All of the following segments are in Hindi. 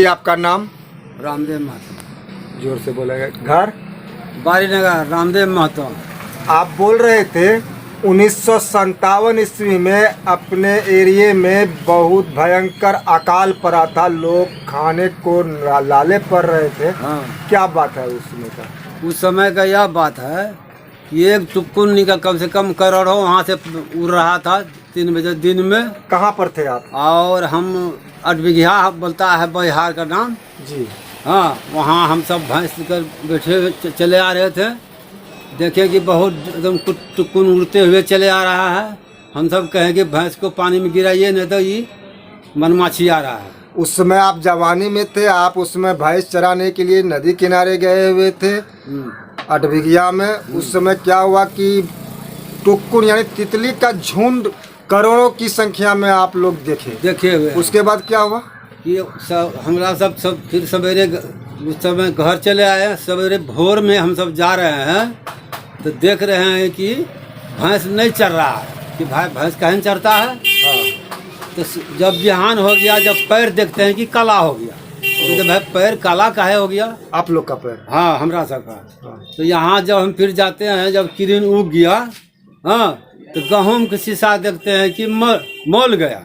जी आपका नाम? रामदेव महतो। जोर से बोलेगा। घर? बारीनगर रामदेव महतो। आप बोल रहे थे 1957 ईस्वी में अपने एरिए में बहुत भयंकर अकाल पड़ा था, लोग खाने को लाले पड़ रहे थे। हाँ, क्या बात है उसमें का? उस समय का यह बात है कि एक टुक्कुन का कम से कम करोड़ों वहाँ से उड़ रहा था 3 बजे दिन में। कहाँ पर थे आप? और हम अटबिघिया बोलता है बिहार का नाम। जी। हाँ, वहाँ हम सब भैंस कर बैठे हुए चले आ रहे थे। देखे कि बहुत एकदम टुक्कुन उड़ते हुए चले आ रहा है। हम सब कहें कि भैंस को पानी में गिराइए, नहीं तो ये मनमाछी आ रहा है। उस समय आप जवानी में थे, आप उसमें भैंस चराने के लिए नदी किनारे गए हुए थे अटबिघिया में। उस समय क्या हुआ कि टुक्कुन यानी तितली का झुंड करोड़ों की संख्या में आप लोग देखे हुए। उसके बाद क्या हुआ कि सब हमरा सब फिर सवेरे उस समय घर चले आए। सवेरे भोर में हम सब जा रहे हैं तो देख रहे हैं कि भैंस नहीं चर रहा है। कि भाई भैंस कहीं चरता है। तो जब बिहान हो गया, जब पैर देखते हैं कि काला हो गया, तो जब भाई पैर काला काहे हो गया? आप लोग का पैर? हाँ, हमरा सब का। तो यहाँ जब हम फिर जाते हैं, जब किरण उग गया, हाँ, तो गेहूँ के शीशा देखते हैं कि मोल गया।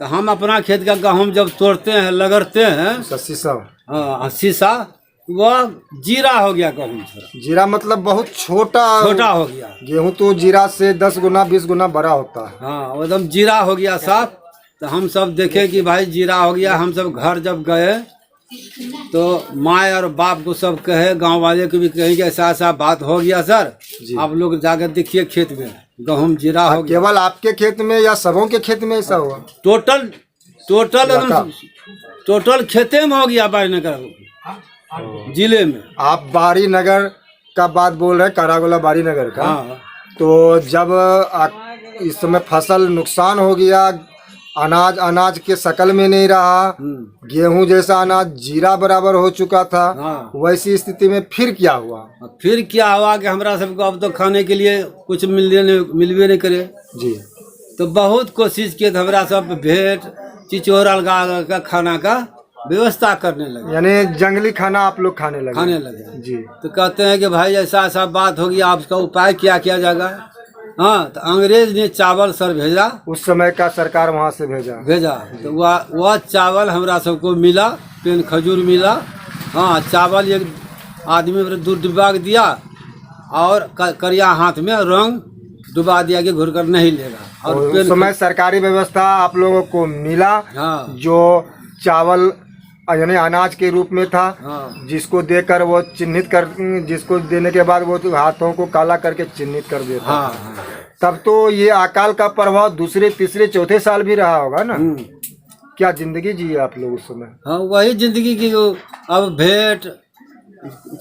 तो हम अपना खेत का गेहूँ जब तोड़ते हैं, लगरते हैं, शीशा? हाँ, शीशा वह जीरा हो गया। गेहूँ जीरा मतलब बहुत छोटा हो गया। गेहूं तो जीरा से 10 गुना 20 गुना बड़ा होता है। हाँ, एकदम जीरा हो गया साफ। तो हम सब देखे कि भाई जीरा हो गया। हम सब घर जब गए तो माँ और बाप को सब कहे, गांव वाले को भी कहे कि ऐसा ऐसा बात हो गया सर, आप लोग जाकर देखिए खेत में गेहूँ जीरा हो गया। केवल आपके खेत में या सबों के खेत में ऐसा हुआ? टोटल खेते में हो गया बारीनगर जिले में। आप बारीनगर का बात बोल रहे हैं, कारागोला बारीनगर का। हाँ। तो जब इस समय फसल नुकसान हो गया, अनाज के शकल में नहीं रहा, गेहूं जैसा अनाज जीरा बराबर हो चुका था। हाँ। वैसी स्थिति में फिर क्या हुआ? फिर क्या हुआ कि हमरा सबको अब तो खाने के लिए कुछ मिलवे नहीं करे जी। तो बहुत कोशिश किए, हमरा सब भेंट चिचोर अलगा का खाना का व्यवस्था करने लगे। यानी जंगली खाना आप लोग खाने लगे? जी। तो कहते हैं कि भाई ऐसा ऐसा बात होगी, आप इसका उपाय क्या किया जाएगा? हाँ, तो अंग्रेज ने चावल सर भेजा। उस समय का सरकार वहाँ से भेजा। तो वह चावल हमरा सबको मिला, पेन खजूर मिला। हाँ, चावल एक आदमी दूध डुबा के दिया और करिया हाथ में रंग डुबा दिया कि घुर कर नहीं लेगा। और उस समय सरकारी व्यवस्था आप लोगों को मिला। हाँ। जो चावल यानी अनाज के रूप में था। हाँ। जिसको देकर वो चिन्हित कर, जिसको देने के बाद वो हाथों को काला करके चिन्हित कर देता। हाँ। तब तो ये अकाल का प्रभाव दूसरे तीसरे चौथे साल भी रहा होगा ना? क्या जिंदगी जी आप लोग उस समय? हाँ, वही जिंदगी की। अब भेंट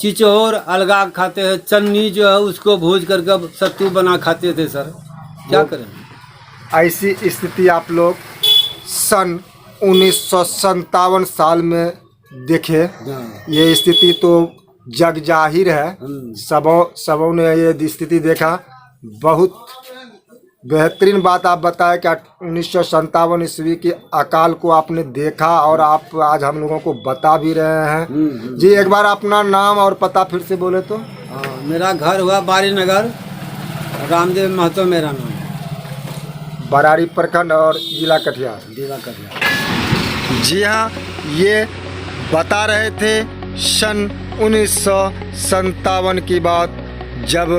चिचोर अलगा खाते हैं, चन्नी जो है उसको भूज करके सत्तू बना खाते थे सर। क्या करें? ऐसी स्थिति आप लोग सन 1957 साल में देखे। ये स्थिति तो जग जाहिर है, सबों ने ये स्थिति देखा। बहुत बेहतरीन बात आप बताएं कि 1957 ईस्वी के अकाल को आपने देखा और आप आज हम लोगों को बता भी रहे हैं। जी, एक बार अपना नाम और पता फिर से बोले तो। मेरा घर हुआ बारीनगर, रामदेव महतो मेरा नाम, बरारी प्रखंड और जिला कटिहार। जी हाँ, ये बता रहे थे सन 1957 की बात, जब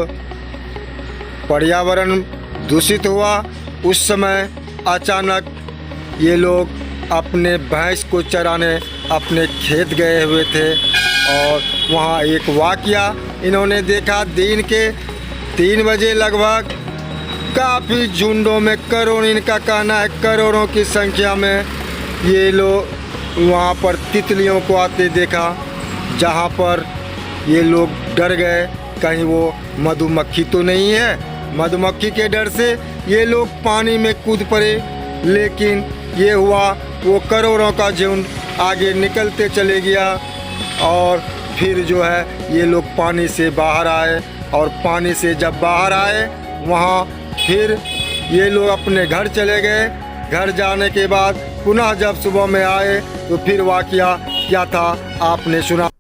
पर्यावरण दूषित हुआ। उस समय अचानक ये लोग अपने भैंस को चराने अपने खेत गए हुए थे और वहाँ एक वाकया इन्होंने देखा। दिन के 3 बजे लगभग काफ़ी झुंडों में, करोड़, इनका कहना है करोड़ों की संख्या में ये लोग वहाँ पर तितलियों को आते देखा, जहाँ पर ये लोग डर गए कहीं वो मधुमक्खी तो नहीं है। मधुमक्खी के डर से ये लोग पानी में कूद पड़े, लेकिन ये हुआ वो करोड़ों का झुंड आगे निकलते चले गया और फिर जो है ये लोग पानी से बाहर आए। और पानी से जब बाहर आए वहाँ फिर ये लोग अपने घर चले गए। घर जाने के बाद पुनः जब सुबह में आए तो फिर वाकया किया था आपने सुना।